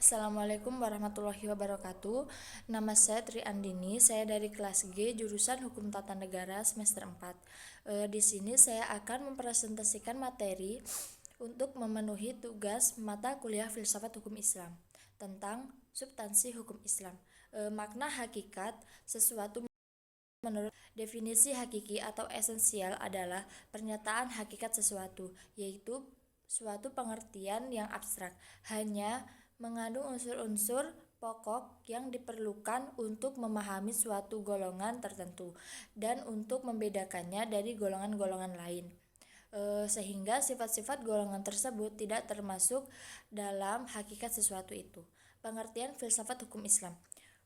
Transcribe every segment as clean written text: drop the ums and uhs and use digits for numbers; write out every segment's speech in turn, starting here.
Assalamualaikum warahmatullahi wabarakatuh. Nama saya Tri Andini, saya dari kelas G jurusan Hukum Tata Negara semester 4. Di sini saya akan mempresentasikan materi untuk memenuhi tugas mata kuliah Filsafat Hukum Islam tentang substansi hukum Islam. Makna hakikat sesuatu. Menurut definisi hakiki atau esensial adalah pernyataan hakikat sesuatu, yaitu suatu pengertian yang abstrak, hanya mengandung unsur-unsur pokok yang diperlukan untuk memahami suatu golongan tertentu dan untuk membedakannya dari golongan-golongan lain. Sehingga sifat-sifat golongan tersebut tidak termasuk dalam hakikat sesuatu itu. Pengertian filsafat hukum Islam.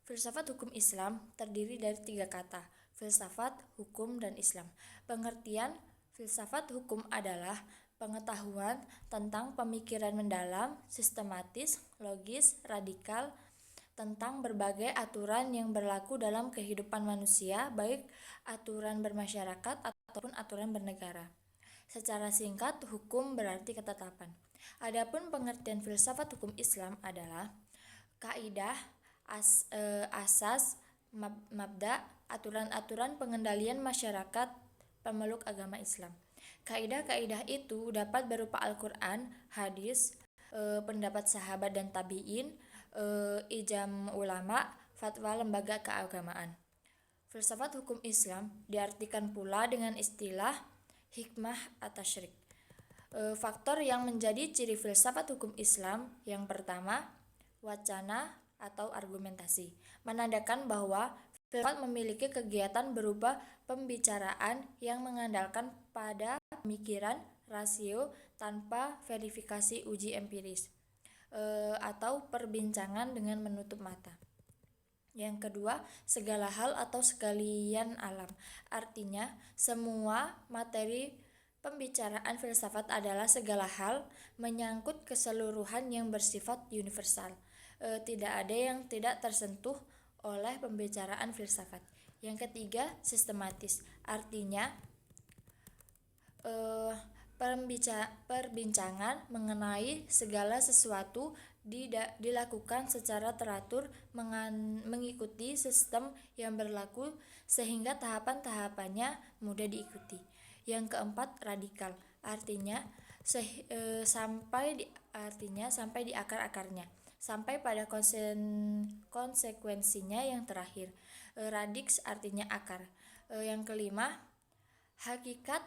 Filsafat hukum Islam terdiri dari 3 kata: filsafat, hukum, dan Islam. Pengertian filsafat hukum adalah pengetahuan tentang pemikiran mendalam, sistematis, logis, radikal, tentang berbagai aturan yang berlaku dalam kehidupan manusia, baik aturan bermasyarakat ataupun aturan bernegara. Secara singkat, hukum berarti ketetapan. Adapun pengertian filsafat hukum Islam adalah kaidah, asas, mabda, aturan-aturan pengendalian masyarakat pemeluk agama Islam. Kaidah-kaidah itu dapat berupa Al-Quran, hadis, pendapat sahabat dan tabi'in, ijma ulama, fatwa lembaga keagamaan. Filsafat hukum Islam diartikan pula dengan istilah hikmah at-tasyrik. Faktor yang menjadi ciri filsafat hukum Islam yang pertama, wacana atau argumentasi, menandakan bahwa filsafat memiliki kegiatan berupa pembicaraan yang mengandalkan pada pemikiran rasio tanpa verifikasi uji empiris, atau perbincangan dengan menutup mata. Yang kedua, segala hal atau sekalian alam. Artinya, semua materi pembicaraan filsafat adalah segala hal menyangkut keseluruhan yang bersifat universal. Tidak ada yang tidak tersentuh oleh pembicaraan filsafat. Yang ketiga, sistematis. Artinya, perbincangan mengenai segala sesuatu dilakukan secara teratur mengikuti sistem yang berlaku sehingga tahapan-tahapannya mudah diikuti. Yang keempat, radikal. Artinya sampai di akar-akarnya, sampai pada konsekuensinya yang terakhir. Radix artinya akar. Yang kelima, Hakikat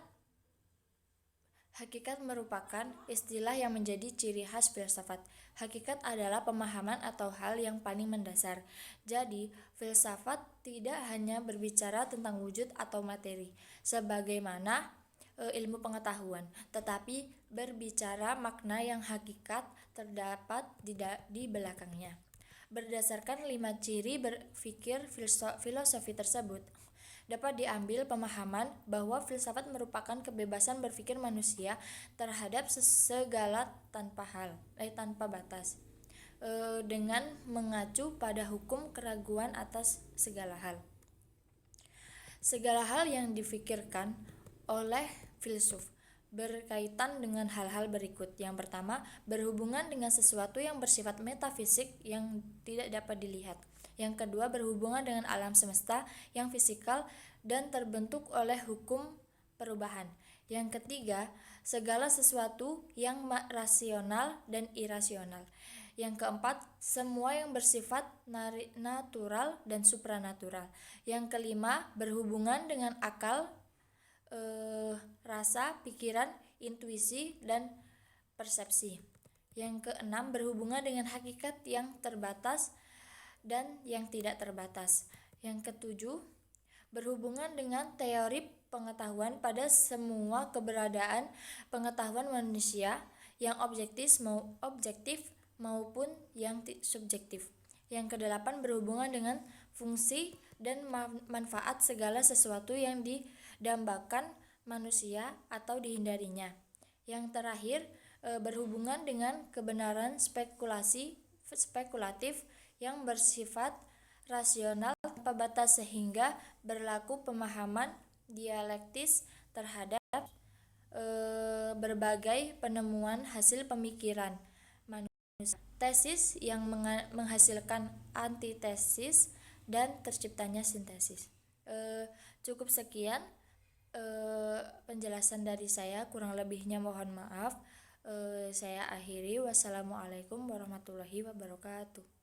merupakan istilah yang menjadi ciri khas filsafat. Hakikat adalah pemahaman atau hal yang paling mendasar. Jadi, filsafat tidak hanya berbicara tentang wujud atau materi, sebagaimana ilmu pengetahuan, tetapi berbicara makna yang hakikat terdapat di belakangnya. Berdasarkan 5 ciri berpikir filosofi tersebut, dapat diambil pemahaman bahwa filsafat merupakan kebebasan berpikir manusia terhadap segala tanpa batas, dengan mengacu pada hukum keraguan atas segala hal. Segala hal yang difikirkan oleh filsuf berkaitan dengan hal-hal berikut. Yang pertama, berhubungan dengan sesuatu yang bersifat metafisik yang tidak dapat dilihat. Yang kedua, berhubungan dengan alam semesta yang fisikal dan terbentuk oleh hukum perubahan. Yang ketiga, segala sesuatu yang rasional dan irasional. Yang keempat, semua yang bersifat natural dan supranatural. Yang kelima, berhubungan dengan akal, rasa, pikiran, intuisi, dan persepsi. Yang keenam, berhubungan dengan hakikat yang terbatas dan yang tidak terbatas. Yang ketujuh, berhubungan dengan teori pengetahuan pada semua keberadaan pengetahuan manusia yang objektif maupun yang subjektif. Yang kedelapan, berhubungan dengan fungsi dan manfaat segala sesuatu yang didambakan manusia atau dihindarinya. Yang terakhir, berhubungan dengan kebenaran spekulatif yang bersifat rasional tanpa batas sehingga berlaku pemahaman dialektis terhadap berbagai penemuan hasil pemikiran manusia. tesis yang menghasilkan antitesis dan terciptanya sintesis. Cukup sekian penjelasan dari saya, kurang lebihnya mohon maaf. Saya akhiri. Wassalamualaikum warahmatullahi wabarakatuh.